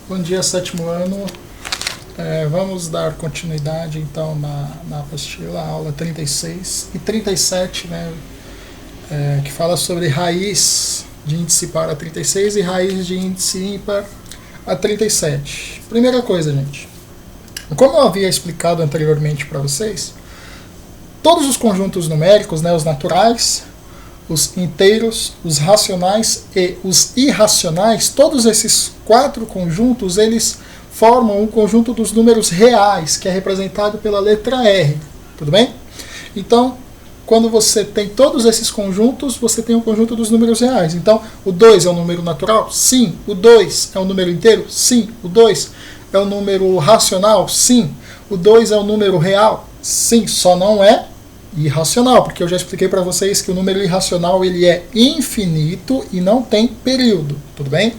Bom dia, sétimo ano. Vamos dar continuidade então na apostila, aula 36 e 37, né, que fala sobre raiz de índice par a 36 e raiz de índice ímpar a 37. Primeira coisa, gente, como eu havia explicado anteriormente para vocês, todos os conjuntos numéricos, né, os naturais, os inteiros, os racionais e os irracionais, todos esses quatro conjuntos, eles formam um conjunto dos números reais, que é representado pela letra R, tudo bem? Então, quando você tem todos esses conjuntos, você tem um conjunto dos números reais. Então, o 2 é um número natural? Sim. O 2 é um número inteiro? Sim. O 2 é um número racional? Sim. O 2 é um número real? Sim. Só não é irracional, porque eu já expliquei para vocês que o número irracional ele é infinito e não tem período, tudo bem?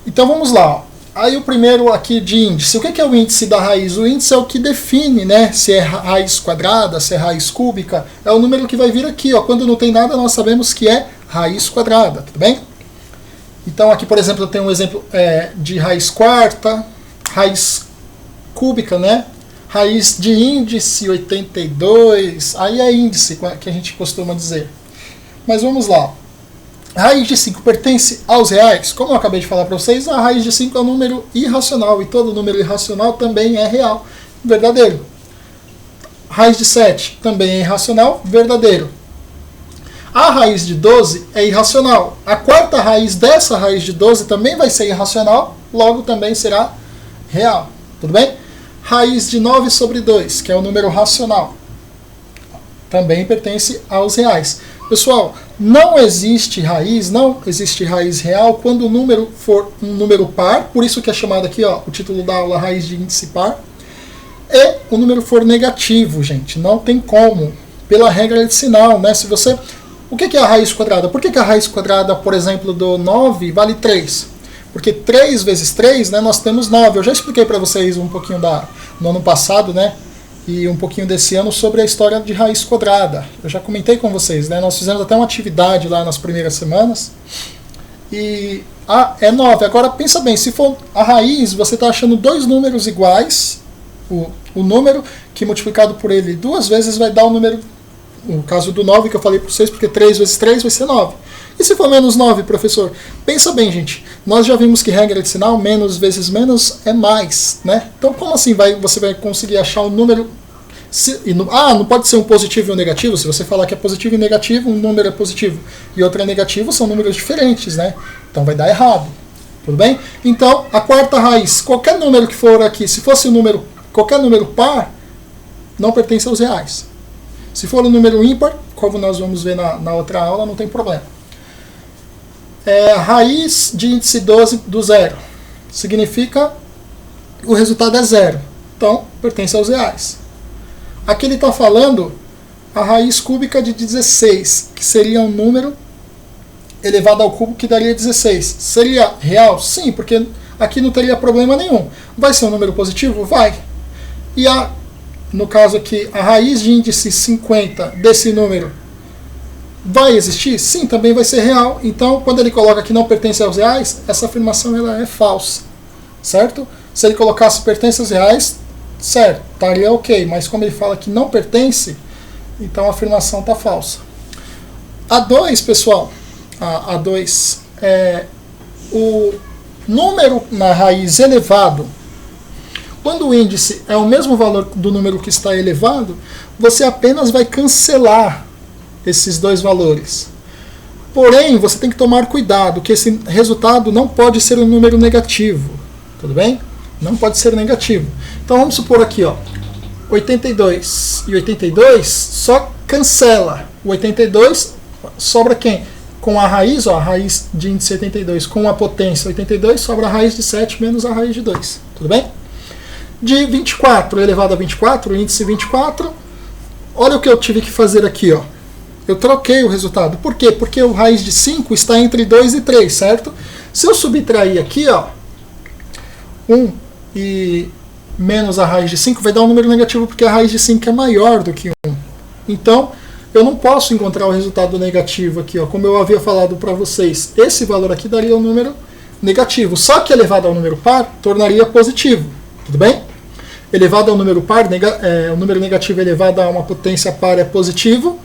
Então vamos lá. Aí o primeiro aqui de índice. O que é o índice da raiz? O índice é o que define, né, se é raiz quadrada, se é raiz cúbica. É o número que vai vir aqui, ó. Quando não tem nada, nós sabemos que é raiz quadrada, tudo bem? Então aqui, por exemplo, eu tenho um exemplo de raiz quarta, raiz cúbica, né? Raiz de índice 82, aí é índice que a gente costuma dizer. Mas vamos lá. Raiz de 5 pertence aos reais? Como eu acabei de falar para vocês, a raiz de 5 é um número irracional, e todo número irracional também é real, verdadeiro. Raiz de 7 também é irracional, verdadeiro. A raiz de 12 é irracional. A quarta raiz dessa raiz de 12 também vai ser irracional, logo também será real. Tudo bem? Raiz de 9 sobre 2, que é o número racional, também pertence aos reais. Pessoal, não existe raiz real quando o número for um número par, por isso que é chamado aqui, ó, o título da aula, raiz de índice par, e o número for negativo, gente, não tem como, pela regra de sinal, né? Se você, o que é a raiz quadrada? Por que a raiz quadrada, por exemplo, do 9 vale 3? Porque 3 vezes 3, né, nós temos 9. Eu já expliquei para vocês um pouquinho no ano passado, né, e um pouquinho desse ano sobre a história de raiz quadrada. Eu já comentei com vocês, né, nós fizemos até uma atividade lá nas primeiras semanas. E é 9. Agora pensa bem, se for a raiz, você está achando dois números iguais, o número que multiplicado por ele duas vezes vai dar o número, no caso do 9 que eu falei para vocês, porque 3 vezes 3 vai ser 9. E se for menos 9, professor? Pensa bem, gente. Nós já vimos que regra de sinal, menos vezes menos é mais, né? Então, como assim você vai conseguir achar um número... não pode ser um positivo e um negativo? Se você falar que é positivo e negativo, um número é positivo e outro é negativo, são números diferentes, né? Então vai dar errado. Tudo bem? Então, a quarta raiz, qualquer número que for aqui, se fosse qualquer número par, não pertence aos reais. Se for um número ímpar, como nós vamos ver na outra aula, não tem problema. Raiz de índice 12 do zero. Significa o resultado é zero. Então, pertence aos reais. Aqui ele está falando a raiz cúbica de 16, que seria um número elevado ao cubo que daria 16. Seria real? Sim, porque aqui não teria problema nenhum. Vai ser um número positivo? Vai. E no caso aqui, a raiz de índice 50 desse número vai existir? Sim, também vai ser real. Então, quando ele coloca que não pertence aos reais, essa afirmação ela é falsa, certo? Se ele colocasse pertence aos reais, certo, estaria ok. Mas como ele fala que não pertence, então a afirmação está falsa. A2, pessoal, A2 é o número na raiz elevado. Quando o índice é o mesmo valor do número que está elevado, você apenas vai cancelar esses dois valores. Porém, você tem que tomar cuidado, que esse resultado não pode ser um número negativo. Tudo bem? Não pode ser negativo. Então vamos supor aqui, ó, 82 e 82 só cancela. O 82 sobra quem? Com a raiz, ó, a raiz de índice 82 com a potência 82, sobra a raiz de 7 menos a raiz de 2. Tudo bem? De 24 elevado a 24, o índice 24, olha o que eu tive que fazer aqui, ó. Eu troquei o resultado. Por quê? Porque o raiz de 5 está entre 2 e 3, certo? Se eu subtrair aqui, ó, 1 e menos a raiz de 5, vai dar um número negativo, porque a raiz de 5 é maior do que 1. Então, eu não posso encontrar o resultado negativo aqui, ó, como eu havia falado para vocês. Esse valor aqui daria um número negativo. Só que elevado ao número par tornaria positivo. Tudo bem? Elevado ao número par, o número negativo elevado a uma potência par é positivo.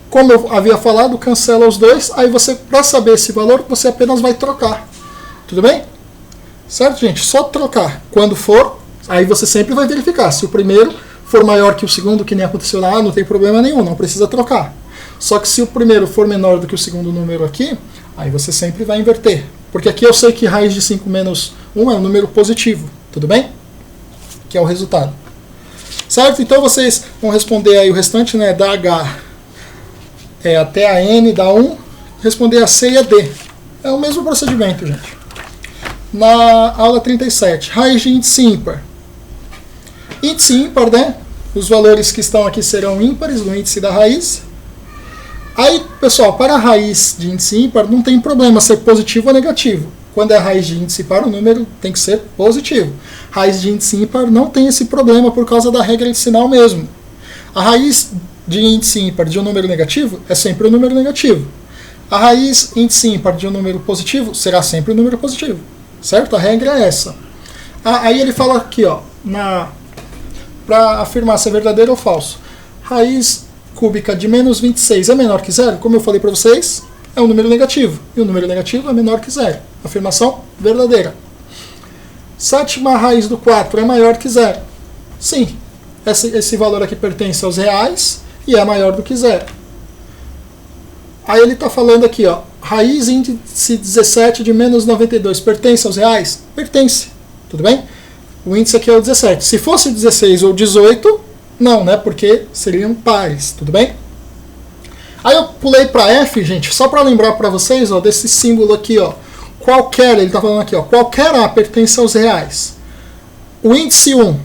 Como eu havia falado, cancela os dois. Aí você, para saber esse valor, você apenas vai trocar. Tudo bem? Certo, gente? Só trocar. Quando for, aí você sempre vai verificar. Se o primeiro for maior que o segundo, que nem aconteceu lá, não tem problema nenhum, não precisa trocar. Só que se o primeiro for menor do que o segundo número aqui, aí você sempre vai inverter. Porque aqui eu sei que raiz de 5 menos 1 é um número positivo. Tudo bem? Que é o resultado. Certo? Então vocês vão responder aí o restante, né, da H até a N dá 1, responder a C e a D. É o mesmo procedimento, gente. Na aula 37, raiz de índice ímpar. Índice ímpar, né? Os valores que estão aqui serão ímpares do índice da raiz. Aí, pessoal, para a raiz de índice ímpar não tem problema ser positivo ou negativo. Quando é a raiz de índice par, o número tem que ser positivo. Raiz de índice ímpar não tem esse problema por causa da regra de sinal mesmo. A raiz de índice ímpar de um número negativo é sempre um número negativo. A raiz índice ímpar de um número positivo será sempre um número positivo. Certo? A regra é essa. Aí ele fala aqui, ó, para afirmar se é verdadeiro ou falso. Raiz cúbica de menos 26 é menor que zero? Como eu falei para vocês, é um número negativo. E o número negativo é menor que zero. Afirmação verdadeira. Sétima raiz do 4 é maior que zero? Sim. Esse valor aqui pertence aos reais e é maior do que zero. Aí ele está falando aqui, ó, raiz índice 17 de menos 92 pertence aos reais? Pertence. Tudo bem? O índice aqui é o 17. Se fosse 16 ou 18, não, né? Porque seriam pares. Tudo bem? Aí eu pulei para F, gente, só para lembrar para vocês, ó, desse símbolo aqui, ó. Qualquer, ele está falando aqui, ó, qualquer A pertence aos reais. O índice 1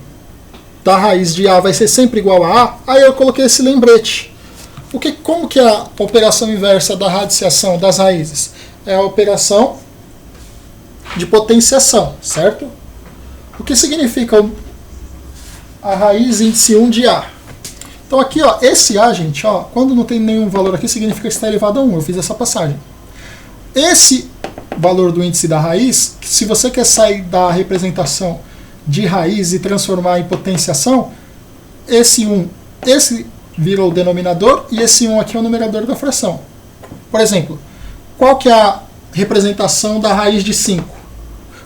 da raiz de A vai ser sempre igual a A. Aí eu coloquei esse lembrete. Como que é a operação inversa da radiciação das raízes? É a operação de potenciação, certo? O que significa a raiz índice 1 de A? Então aqui, ó, esse A, gente, ó, quando não tem nenhum valor aqui, significa que está elevado a 1. Eu fiz essa passagem. Esse valor do índice da raiz, se você quer sair da representação de raiz e transformar em potenciação, esse vira o denominador e esse 1 aqui é o numerador da fração. Por exemplo, qual que é a representação da raiz de 5?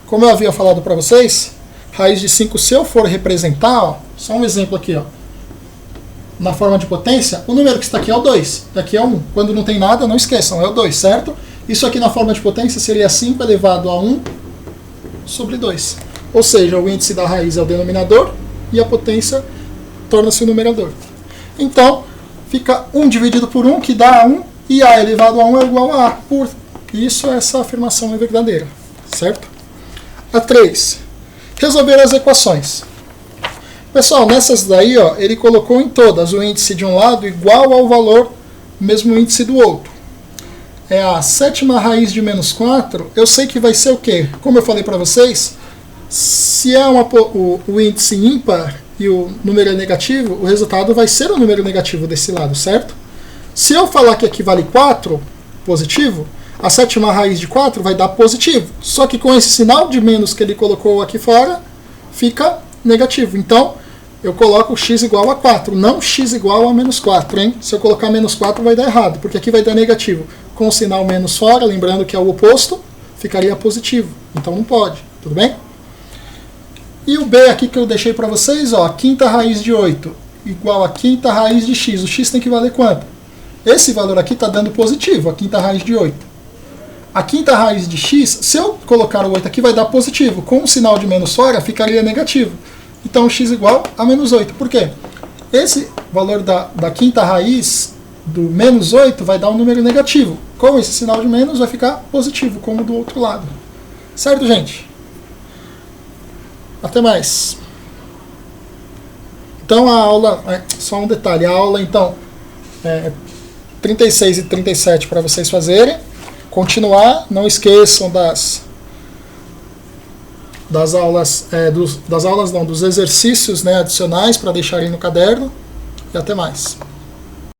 Como eu havia falado para vocês, raiz de 5, se eu for representar, ó, só um exemplo aqui, ó, na forma de potência, o número que está aqui é o 2, daqui é o 1. Quando não tem nada, não esqueçam, é o 2, certo? Isso aqui na forma de potência seria 5 elevado a 1 sobre 2. Ou seja, o índice da raiz é o denominador e a potência torna-se o numerador. Então, fica 1 dividido por 1, que dá 1, e A elevado a 1 é igual a A. Por isso, essa afirmação é verdadeira, certo? A 3. Resolver as equações. Pessoal, nessas daí, ó, ele colocou em todas o índice de um lado igual ao valor, mesmo índice do outro. É a sétima raiz de menos 4, eu sei que vai ser o quê? Como eu falei para vocês, se é o índice ímpar e o número é negativo, o resultado vai ser o número negativo desse lado, certo? Se eu falar que aqui vale 4, positivo, a sétima raiz de 4 vai dar positivo. Só que com esse sinal de menos que ele colocou aqui fora, fica negativo. Então, eu coloco x igual a 4, não x igual a menos 4, hein? Se eu colocar menos 4 vai dar errado, porque aqui vai dar negativo. Com o sinal menos fora, lembrando que é o oposto, ficaria positivo. Então não pode, tudo bem? E o B aqui que eu deixei para vocês, ó, a quinta raiz de 8 igual a quinta raiz de x. O x tem que valer quanto? Esse valor aqui está dando positivo, a quinta raiz de 8. A quinta raiz de x, se eu colocar o 8 aqui, vai dar positivo. Com o sinal de menos fora, ficaria negativo. Então x igual a menos 8. Por quê? Esse valor da quinta raiz do menos 8 vai dar um número negativo. Com esse sinal de menos, vai ficar positivo, como do outro lado. Certo, gente? Até mais. Então a aula, só um detalhe, a aula então 36 e 37 para vocês fazerem. Continuar, não esqueçam dos exercícios, né, adicionais para deixarem no caderno. E até mais.